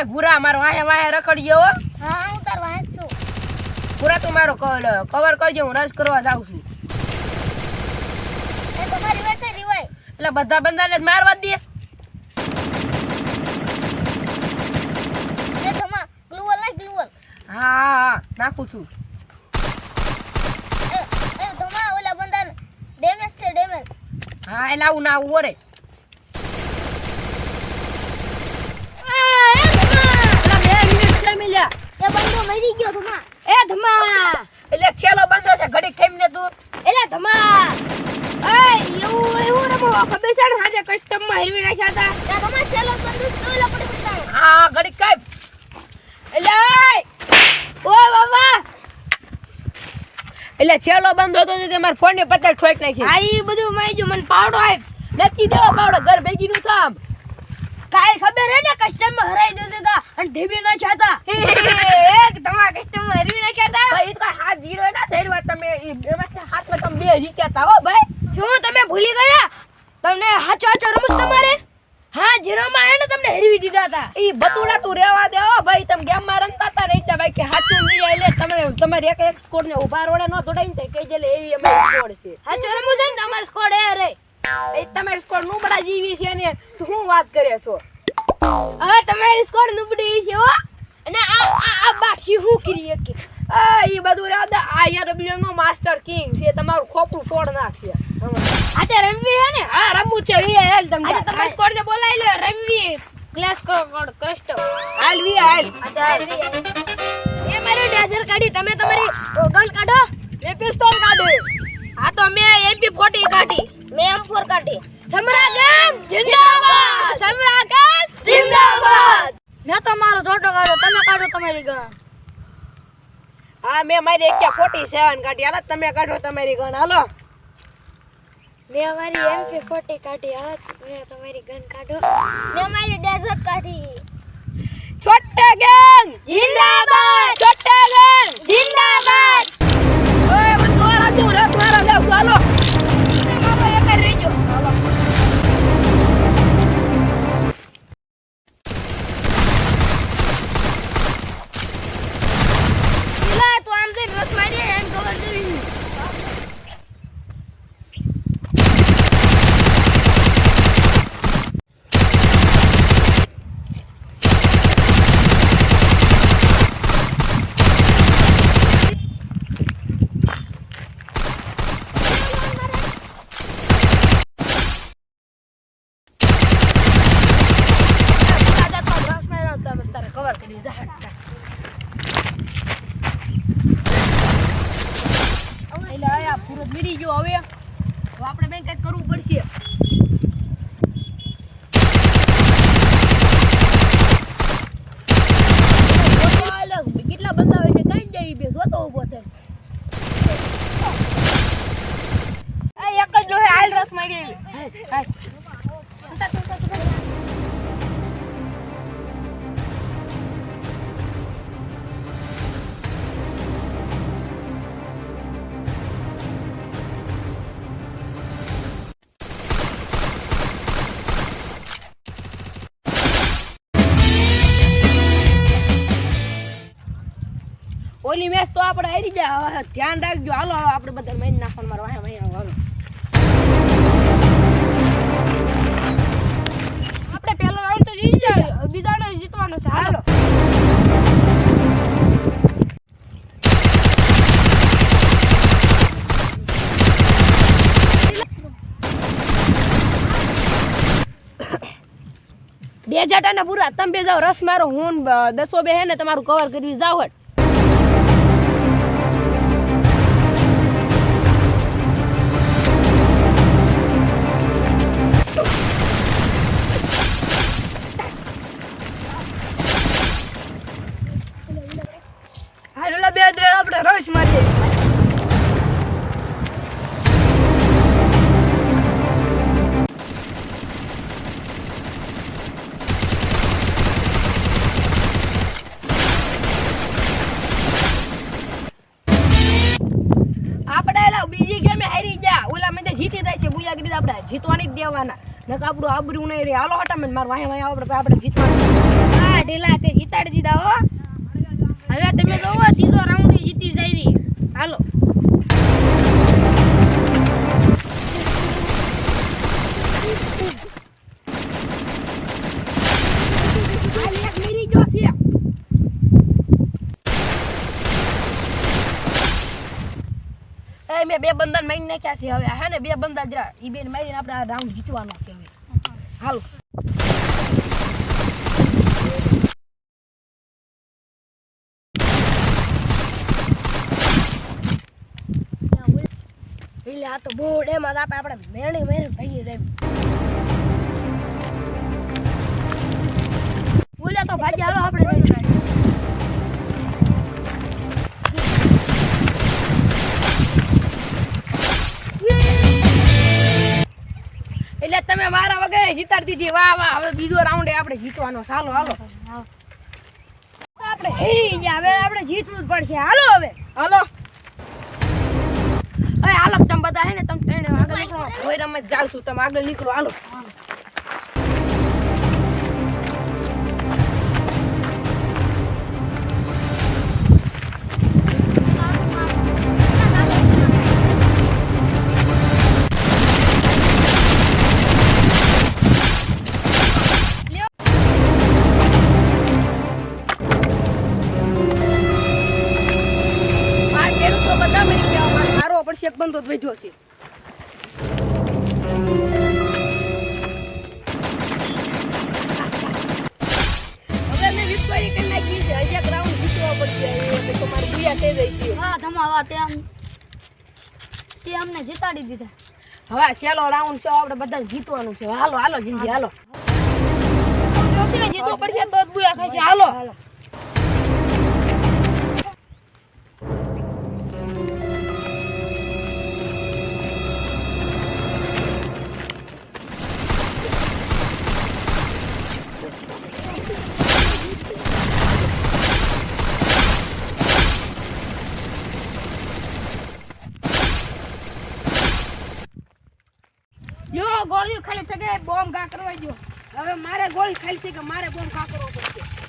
ઓય ભૂરા મારો વાહે વાહે રખડી ગયો હો. હા હું તાર વાંચ છું. ભૂરા તું મારો કવર કરજો, હું રસ કરવા જાઉં છું. એ તમારી વાત જ હોય. એટલે બધા બંદાને જ મારવા જ દે. એ ધમા ગ્લુવલ ના ગ્લુવલ. હા હા નાખું છું. એ ધમા ઓલા બંદાને ડેમેજ છે ડેમેજ. હા એટલે આવું ના આવું ઓરે. એ બંદો મરી ગયો ધમા. એ ધમા એટલે ખેલો બંધો છે ઘડી ખાઈને તું. એલા ધમા એવું રમો ખબર છે ને આજે કસ્ટમ માં હેરવી નાખ્યા હતા. એ ધમા ચેલો બંદો ઓલા પડી પડતા. હા ઘડી કાઈ. એટલે ઓ બાબા એટલે છેલ્લો બંધ હતો તે મારા ફોન ને 50 ઠોક નાખી. આ ઈ બધું માઈજો મને પાવડો આપ. નથી દેવો પાવડો ઘર ભેગી નું થામ. કાઈ ખબર હે ને કસ્ટમ માં હરાઈ દેતા હતા અને ઢેબી નાખ્યા હતા. એક ધમા કસ્ટમ માં હેરવી નાખ્યા હતા. ભાઈ તો હાથ જીરો ના ધરવા તમે એમાં હાથમાં તમે બે જીત્યા હતા હો ભાઈ. શું તમે ભૂલી ગયા? તમને હાચો હાચો રમસ તમારે હા જીરો માં હે ને તમને હેરવી દીધા હતા. ઈ બતુડા તું રેવા દે હો ભાઈ. તમે ગેમ માં રમતા હતા ને એટલે ભાઈ કે હાચું નહીં આલે તમે તમારે એક સ્કોર ને ઉભા રોડે ન દોડાઈને તે કઈ જેલે એવી અમારી સ્કોર છે. હાચો રમું છે ને તમારો સ્કોડ એ રે. એ તમારી સ્કોર નુબડા જીવી છે ને તું શું વાત કરે છો? હવે તમારી સ્કોડ નુબડી છે હો. અને આ બાક્ષી હું કરી કે આ ઈ બધું રેવા દે. આ યાર નો માસ્ટર કિંગ છે, તમારું ખોપરું તોડ નાખશે. આજે રમવી હે ને હા રમવું છે ઈ હેલ તમને. આજે તમારી સ્કોડ ને બોલાવી લો રમવી ક્લાસ કોડ કસ્ટમ હાલ વી હાલ. એ મારી ડેઝર કાઢી તમે તમારી ગન કાઢો. એ પિસ્તોલ કાઢે. હા તો મેં MP40 કાઢી. મેં M4 કાઢી. સમરા ગેમ જિંદાબાદ. સમરા ગેમ જિંદાબાદ. મેં તો મારો જોટો કાઢો તમે કાઢો તમારી ગન. હા મેં મારી AK-47 કાઢી. હાલ તમે કાઢો તમારી ગન હાલો. મેં મારી MP40 કાઢી. હા તમે તમારી ગન કાઢો. મેં મારી ડેઝર્ટ કાઢી. છોટા ગેંગ જિંદાબાદ. છોટા ગેંગ જિંદાબાદ. ઓય મને દોર આપજો, હું રસ મારા જાઉં છું હાલો. મારો એક જ રહેજો. ઇલા તો આમ દે રસ મારી એમ કવર દેવી. કવર કરી જા. એટલે આ પૂરો મીડી ગયો હવે તો આપણે બેન કંઈક કરવું પડશે. કેટલા બંદા હોય છે કઈ જાય બે જોતો ઉભો થાય. આ એક જ લોહે હાલ રસ મારી એવી. હાય. ઓલી મેચ તો આપણે હારી જાય. હવે ધ્યાન રાખજો હાલો. હવે આપણે બધા મેચ નાખવાનું મારો વાહ વાહ હાલો. આપણે પહેલો રાઉન્ડ તો જીતી જાય બીજાનો જીતવાનો છે હાલો. બે જાટા ને પૂરા તમે બે જાઓ રસ મારો. હું 10 બે હે ને તમારું કવર કરી જાવ. હાલો બે દ્રે આપણે રસ મારીએ. બીજી ગેમે હારી ગયા. ઓલા મેં જીતી જાય છે બુયાગીરી આપણે જીતવાની જ દેવાના. નક આપણું આબરૂ નહીં રે. હાલો હટામે માર વાહે વાહે આપણે જીતવાનું. ઢીલા તે જીતાડી દીધા હો. હવે તમે જોવો ત્રીજો રાઉન્ડ જીતી જાવી. હાલો હાલ એક મેરી જો છે. એ મેં બે બંદાને મારી નાખ્યા છે. હવે હે ને બે બંદા જરા ઈ બેન મારીને આપણે આ રાઉન્ડ જીતવાનો છે હવે. હાલો એટલે આ તો બહુ ડેમાં આપણે મેણી ભાઈ રે બોલ્યા તો ભાજી હાલો આપણે જઈએ. એટલે તમે મારા વગર જીતાડી દીધી. વાહ વાહ, હવે બીજો રાઉન્ડ આપણે જીતવાનો. ચાલો હાલો આપણે હેરી ગયા. હવે આપણે જીતવું જ પડશે. હાલો હવે હાલો હાલો તમે બધા હે ને તમે ટ્રેન આગળ નીકળો. કોઈ રમત જાવ છું તમે આગળ નીકળો. હાલો એક બંદો બેઠો છે. હવે મેં વિક્ટોરી કરી નાખી છે. હજી એક રાઉન્ડ જીતવો પડશે. એટલે તો મારે ગુયા થઈ રહી છે. હા ધમાવા તે અમને જીતાડી દીધા. હવે છેલ્લો રાઉન્ડ છે. આપણે બધા જીતવાનું છે. હાલો હાલો જિંદગી હાલો. જીતવું પડશે તો જ બુયા ખાશે. હાલો હાલો લ્યો ગોળીઓ ખાલી થઈ ગઈ. બોમ્બ ઘા કરવા દો. હવે મારે ગોળી ખાઈ છે કે મારે બોમ્બ ખા કરવો પડશે.